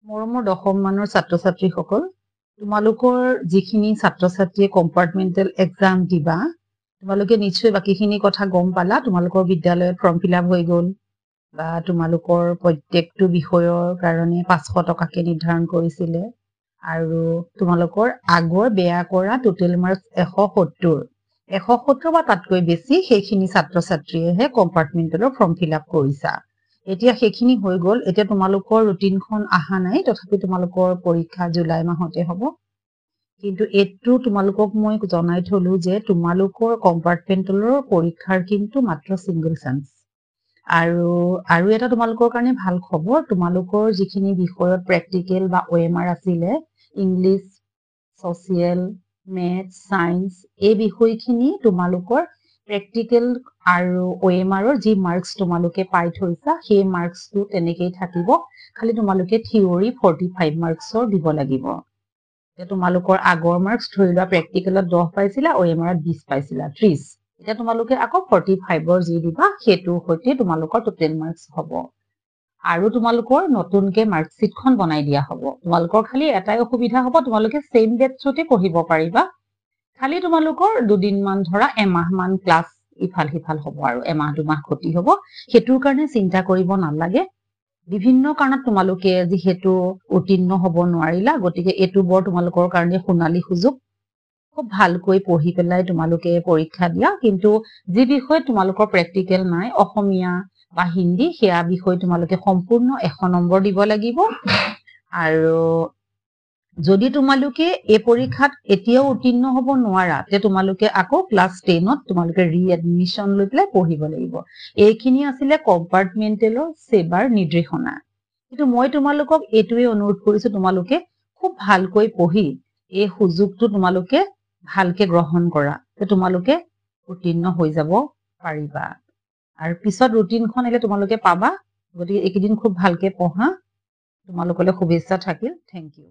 মৰমৰ দশম মানৰ ছাত্ৰ ছাত্ৰীসকল, তোমালোকৰ যিখিনি ছাত্ৰ ছাত্ৰীয়ে কম্পাৰ্টমেণ্টেল এক্সাম দিবা, তোমালোকে নিশ্চয় বাকীখিনি কথা গম পালা। তোমালোকৰ বিদ্যালয়ত ফৰ্ম ফিল আপ হৈ গ'ল বা তোমালোকৰ প্ৰত্যেকটো বিষয়ৰ কাৰণে 500 টকাকে নিৰ্ধাৰণ কৰিছিলে আৰু তোমালোকৰ আগৰ বেয়া কৰা টোটেল মাৰ্কছ 170 বা তাতকৈ বেছি সেইখিনি ছাত্ৰ ছাত্ৰীয়েহে কম্পাৰ্টমেণ্টেলৰ ফৰ্ম ফিল আপ কৰিছা। এতিয়া সেইখিনি হৈ গ'ল। এতিয়া তোমালোকৰ ৰুটিনখন আহা নাই, তথাপি তোমালোকৰ পৰীক্ষা জুলাই মাহতে হ'ব। কিন্তু এইটো তোমালোকক মই জনাই থলো যে তোমালোকৰ কম্পাৰ্টমেণ্টেলৰ পৰীক্ষাৰ কিন্তু মাত্ৰ সিংগল চান্স। আৰু এটা তোমালোকৰ কাৰণে ভাল খবৰ, তোমালোকৰ যিখিনি বিষয়ত প্ৰেক্টিকেল বা OMR আছিলে, ইংলিছ, ছচিয়েল, মেথছ, সায়েন্স, এই বিষয়খিনি তোমালোকৰ প্ৰেক্টিকেল আৰু OMRৰ যি মাৰ্কছ তোমালোকে পাই থৈছা, সেই মাৰ্কছটো তেনেকেই থাকিব। খালি তোমালোকে থিয়ৰী 45 মাৰ্কছৰ দিব লাগিব। এতিয়া তোমালোকৰ আগৰ মাৰ্কছ ধৰি লোৱা প্ৰেক্টিকেলত 10 পাইছিলা, OMRত 20 পাইছিলা, 30। এতিয়া তোমালোকে আকৌ 45ৰ যি দিবা সেইটোৰ সৈতে তোমালোকৰ টোটেল মাৰ্কছ হ'ব। আৰু তোমালোকৰ নতুনকে মাৰ্কশ্বিটখন বনাই দিয়া হ'ব। তোমালোকৰ খালি এটাই অসুবিধা হ'ব, তোমালোকে চেম বেটছতে পঢ়িব পাৰিবা। খালি তোমালোকৰ দুদিনমান ধৰা এমাহমান ক্লাছ ইফাল সিফাল হ'ব আৰু এমাহ দুমাহ ক্ষতি হ'ব। সেইটোৰ কাৰণে চিন্তা কৰিব নালাগে। বিভিন্ন কাৰণত তোমালোকে যিহেতু উত্তীৰ্ণ হ'ব নোৱাৰিলা, গতিকে এইটো বৰ তোমালোকৰ কাৰণে সোণালী সুযোগ। খুব ভালকৈ পঢ়ি পেলাই তোমালোকে পৰীক্ষা দিয়া। কিন্তু যি বিষয়ে তোমালোকৰ প্ৰেক্টিকেল নাই, অসমীয়া বা হিন্দী, সেয়া বিষয় তোমালোকে সম্পূৰ্ণ 100 নম্বৰ দিব লাগিব। আৰু যদি তোমালোকে এই পৰীক্ষাত এতিয়াও উত্তীৰ্ণ হ'ব নোৱাৰা, তে তোমালোকে আকৌ ক্লাছ 10ত তোমালোকে ৰিএডমিশ্যন লৈ পেলাই পঢ়িব লাগিব। এইখিনি আছিলে কম্পাৰ্টমেণ্টেলৰ সেৱাৰ নিৰ্দেশনা। কিন্তু মই তোমালোকক এইটোৱে অনুৰোধ কৰিছো, তোমালোকে খুব ভালকৈ পঢ়ি এই সুযোগটো তোমালোকে ভালকে গ্ৰহণ কৰা, যে তোমালোকে উত্তীৰ্ণ হৈ যাব পাৰিবা। আৰু পিছত ৰুটিনখন আহিলে তোমালোকে পাবা। গতিকে এইকেইদিন খুব ভালকে পঢ়া। তোমালোকলৈ শুভেচ্ছা থাকিল। Thank U.